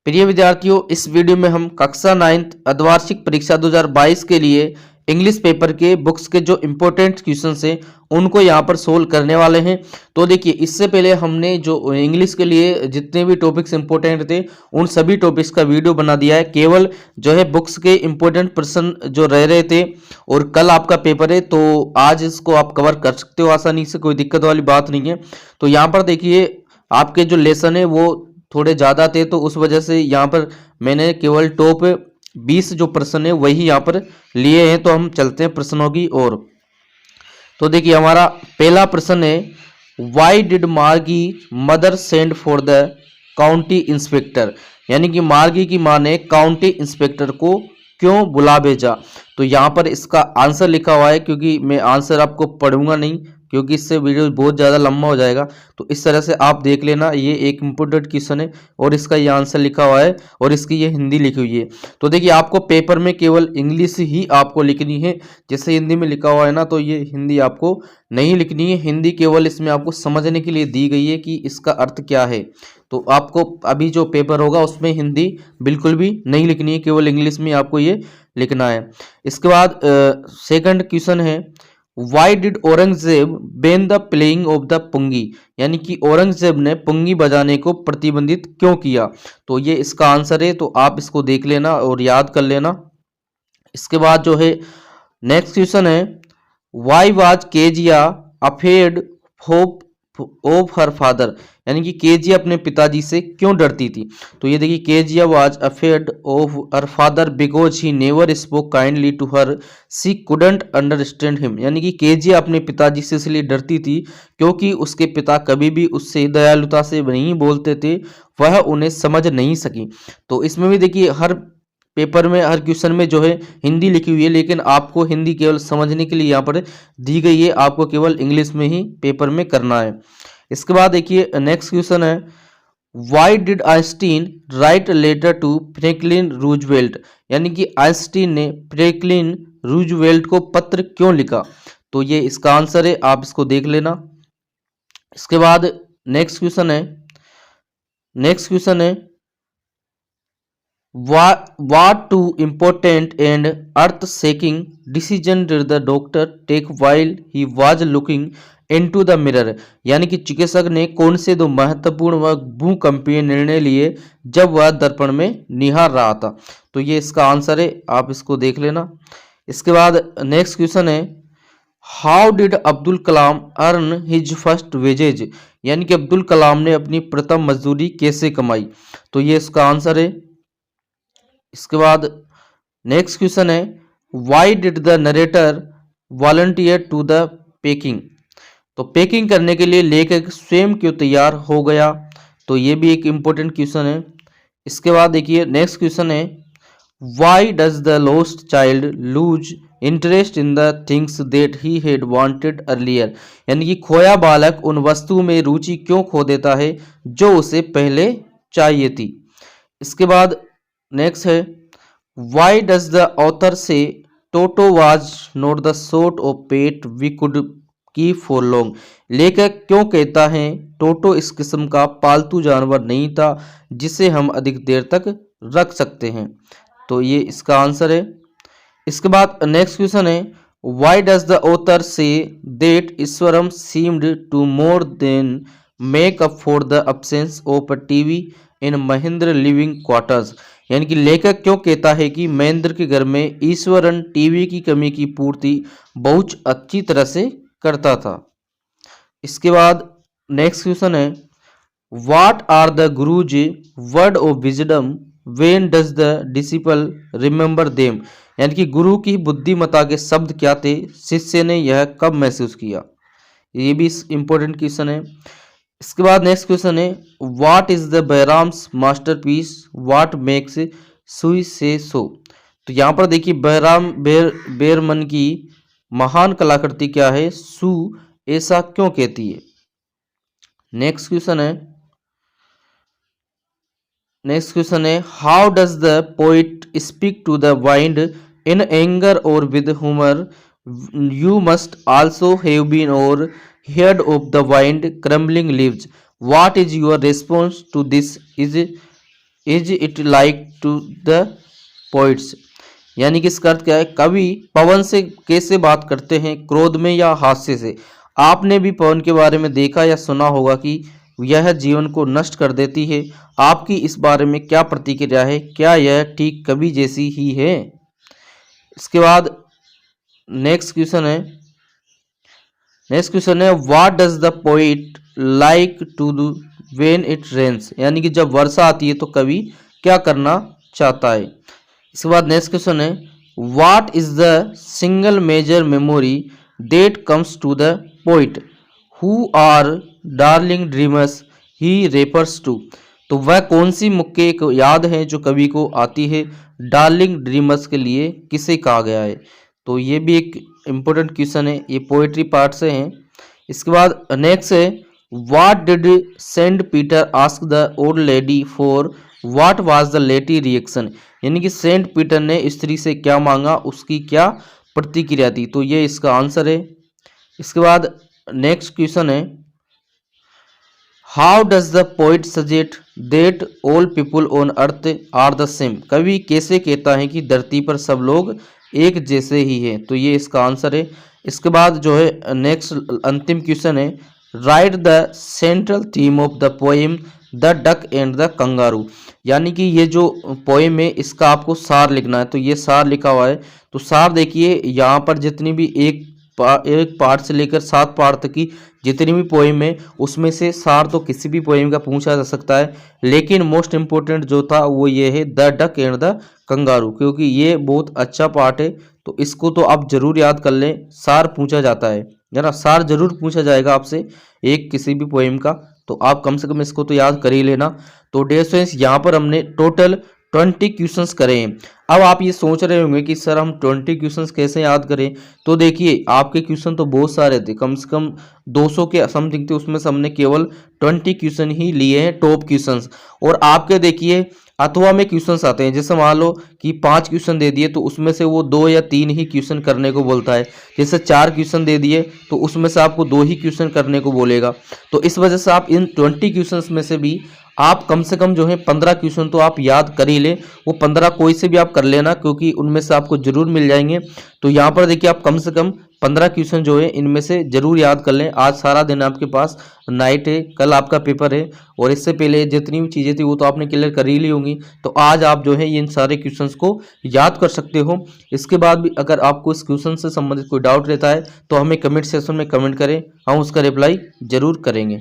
प्रिय विद्यार्थियों, इस वीडियो में हम कक्षा 9th अर्धवार्षिक परीक्षा 2022 के लिए इंग्लिश पेपर के बुक्स के जो इम्पोर्टेंट क्वेश्चंस हैं उनको यहाँ पर सोल्व करने वाले हैं। तो देखिए, इससे पहले हमने जो इंग्लिश के लिए जितने भी टॉपिक्स इम्पोर्टेंट थे उन सभी टॉपिक्स का वीडियो बना दिया है। केवल जो है बुक्स के इम्पोर्टेंट प्रश्न जो रह रहे थे और कल आपका पेपर है तो आज इसको आप कवर कर सकते हो आसानी से, कोई दिक्कत वाली बात नहीं है। तो यहाँ पर देखिए, आपके जो लेसन है वो थोड़े ज़्यादा थे तो उस वजह से यहाँ पर मैंने केवल टॉप 20 जो प्रश्न है वही यहाँ पर लिए हैं। तो हम चलते हैं प्रश्नों की ओर। तो देखिए, हमारा पहला प्रश्न है, वाई डिड मार्गी mother send for the county inspector, यानी कि मार्गी की माँ ने काउंटी इंस्पेक्टर को क्यों बुला भेजा। तो यहाँ पर इसका आंसर लिखा हुआ है, क्योंकि मैं आंसर आपको पढ़ूंगा नहीं क्योंकि इससे वीडियो बहुत ज़्यादा लंबा हो जाएगा। तो इस तरह से आप देख लेना, ये एक इम्पोर्टेंट क्वेश्चन है और इसका ये आंसर लिखा हुआ है और इसकी ये हिंदी लिखी हुई है। तो देखिए, आपको पेपर में केवल इंग्लिश ही आपको लिखनी है। जैसे हिंदी में लिखा हुआ है ना, तो ये हिंदी आपको नहीं लिखनी है। हिंदी केवल इसमें आपको समझने के लिए दी गई है कि इसका अर्थ क्या है। तो आपको अभी जो पेपर होगा उसमें हिंदी बिल्कुल भी नहीं लिखनी है, केवल इंग्लिश में आपको ये लिखना है। इसके बाद सेकंड क्वेश्चन है, why did Aurangzeb ban the playing of the pungi, यानी कि औरंगजेब ने पुंगी बजाने को प्रतिबंधित क्यों किया। तो ये इसका आंसर है, तो आप इसको देख लेना और याद कर लेना। इसके बाद जो है नेक्स्ट क्वेश्चन है, why was Kezia afraid hope of her father, यानी कि केजिया अपने पिताजी से क्यों डरती थी। तो ये देखिए, Kezia was afraid of her father because he never spoke kindly to her, she couldn't understand him, यानी कि केजिया अपने पिताजी से इसलिए डरती थी क्योंकि उसके पिता कभी भी उससे दयालुता से नहीं बोलते थे, वह उन्हें समझ नहीं सकी। तो इसमें भी देखिए, हर पेपर में हर क्वेश्चन में जो है हिंदी लिखी हुई है, लेकिन आपको हिंदी केवल समझने के लिए यहाँ पर दी गई है, आपको केवल इंग्लिश में ही पेपर में करना है। इसके बाद देखिए नेक्स्ट क्वेश्चन है, why did Einstein write letter to Franklin Roosevelt, यानी कि आइंस्टीन ने फ्रैंकलिन रूजवेल्ट को पत्र क्यों लिखा। तो ये इसका आंसर है, आप इसको देख लेना। इसके बाद नेक्स्ट क्वेश्चन है, what two important and earth-shaking decision did the doctor take while he was looking into the mirror, यानी कि चिकित्सक ने कौन से दो महत्वपूर्ण व भूकंपीय निर्णय लिए जब वह दर्पण में निहार रहा था। तो ये इसका आंसर है, आप इसको देख लेना। इसके बाद नेक्स्ट क्वेश्चन है, how did Abdul Kalam earn his first wages, यानी कि अब्दुल कलाम ने अपनी प्रथम मजदूरी कैसे कमाई। तो ये इसका आंसर है। इसके बाद नेक्स्ट क्वेश्चन है, why did the narrator volunteer to the packing, तो पैकिंग करने के लिए लेखक स्वयं क्यों तैयार हो गया। तो ये भी एक इम्पोर्टेंट क्वेश्चन है। इसके बाद देखिए नेक्स्ट क्वेश्चन है, why does the lost child loose interest in the things that he had wanted earlier, यानी कि खोया बालक उन वस्तुओं में रुचि क्यों खो देता है जो उसे पहले चाहिए थी। इसके बाद नेक्स्ट है, why does the author say Toto was not the sort of pet we could keep for long, लेखक क्यों कहता है टोटो इस किस्म का पालतू जानवर नहीं था जिसे हम अधिक देर तक रख सकते हैं। तो ये इसका आंसर है। इसके बाद नेक्स्ट क्वेश्चन है, why does the author say that Iswaran seemed to more than make up for the absence of a TV in Mahendra living quarters, यानी कि लेखक क्यों कहता है कि महेंद्र के घर में ईश्वरन टीवी की कमी की पूर्ति बहुत अच्छी तरह से करता था। इसके बाद नेक्स्ट क्वेश्चन है, what are the guru's word of wisdom when does the disciple remember them, यानी कि गुरु की बुद्धिमता के शब्द क्या थे, शिष्य ने यह कब महसूस किया। ये भी इंपॉर्टेंट क्वेश्चन है। इसके बाद नेक्स्ट क्वेश्चन है, what is the Bairam's masterpiece what makes Sui say सो। तो यहाँ पर देखिए, बैराम बेरमन की महान कलाकृति क्या है, सू ऐसा क्यों कहती है। नेक्स्ट क्वेश्चन है, how does the poet speak to the wind in anger और with humour, you must also have been और heard of the wind crumbling leaves, what is your response to this is is it like to the poets, यानी कि इसका अर्थ क्या है, कवि पवन से कैसे बात करते हैं, क्रोध में या हास्य से। आपने भी पवन के बारे में देखा या सुना होगा कि यह जीवन को नष्ट कर देती है। आपकी इस बारे में क्या प्रतिक्रिया है, क्या यह ठीक कवि जैसी ही है। इसके बाद नेक्स्ट क्वेश्चन है what does the poet like to do when it rains, यानी कि जब वर्षा आती है तो कवि क्या करना चाहता है। इसके बाद नेक्स्ट क्वेश्चन है what is the single major memory that comes to the poet who are darling dreamers he refers to, तो वह कौन सी मुख्य एक याद है जो कवि को आती है डार्लिंग ड्रीमर्स के लिए किसे कहा गया है। तो ये भी एक इम्पोर्टेंट क्वेश्चन है, ये पोएट्री पार्ट से है। इसके बाद नेक्स्ट है what did Saint Peter ask the old lady for what was the lady reaction, यानी कि सेंट पीटर ने स्त्री से क्या मांगा, उसकी क्या प्रतिक्रिया थी। तो ये इसका आंसर है। इसके बाद नेक्स्ट क्वेश्चन है how does the poet suggest that all people on earth are the same, कवि कैसे कहता है कि धरती पर सब लोग एक जैसे ही हैं। तो ये इसका आंसर है। इसके बाद जो है नेक्स्ट अंतिम क्वेश्चन है right the central theme of the poem the duck and the kangaroo, यानी कि ये जो पोएम है इसका आपको सार लिखना है। तो ये सार लिखा हुआ है। तो सार देखिए यहाँ पर जितनी भी एक पार्ट से लेकर 7 पार्ट तक की जितनी भी पोएम है उसमें से सार तो किसी भी पोएम का पूछा जा सकता है, लेकिन मोस्ट इम्पोर्टेंट जो था वो ये है the duck and the kangaroo, क्योंकि ये बहुत अच्छा पार्ट है। तो इसको तो आप जरूर याद कर लें, सार पूछा जाता है ना, सार जरूर पूछा जाएगा आपसे एक किसी भी पोएम का, तो आप कम से कम इसको तो याद कर ही लेना। तो डियर स्टूडेंट्स यहाँ पर हमने टोटल 20 क्वेश्चंस करे हैं। अब आप ये सोच रहे होंगे कि सर हम 20 क्वेश्चंस कैसे याद करें। तो देखिए आपके क्वेश्चन तो बहुत सारे थे, कम से कम 200 के समथिंग थे, उसमें से हमने केवल 20 क्वेश्चन ही लिए हैं टॉप क्वेश्चंस। और आपके देखिए अथवा में क्वेश्चंस आते हैं, जैसे मान लो कि 5 क्वेश्चन दे दिए तो उसमें से वो 2 या 3 ही क्वेश्चन करने को बोलता है। जैसे 4 क्वेश्चन दे दिए तो उसमें से आपको 2 ही क्वेश्चन करने को बोलेगा। तो इस वजह से आप इन 20 क्वेश्चंस में से भी आप कम से कम जो है 15 क्वेश्चन तो आप याद कर ही लें। वो 15 कोई से भी आप कर लेना, क्योंकि उनमें से आपको जरूर मिल जाएंगे। तो यहाँ पर देखिए आप कम से कम 15 क्वेश्चन जो है इनमें से जरूर याद कर लें। आज सारा दिन आपके पास नाइट है, कल आपका पेपर है, और इससे पहले जितनी भी चीज़ें थी वो तो आपने क्लियर कर ही ली होंगी। तो आज आप जो है इन सारे क्वेश्चंस को याद कर सकते हो। इसके बाद भी अगर आपको इस क्वेश्चन से संबंधित कोई डाउट रहता है तो हमें कमेंट सेक्शन में कमेंट करें, हम उसका रिप्लाई जरूर करेंगे।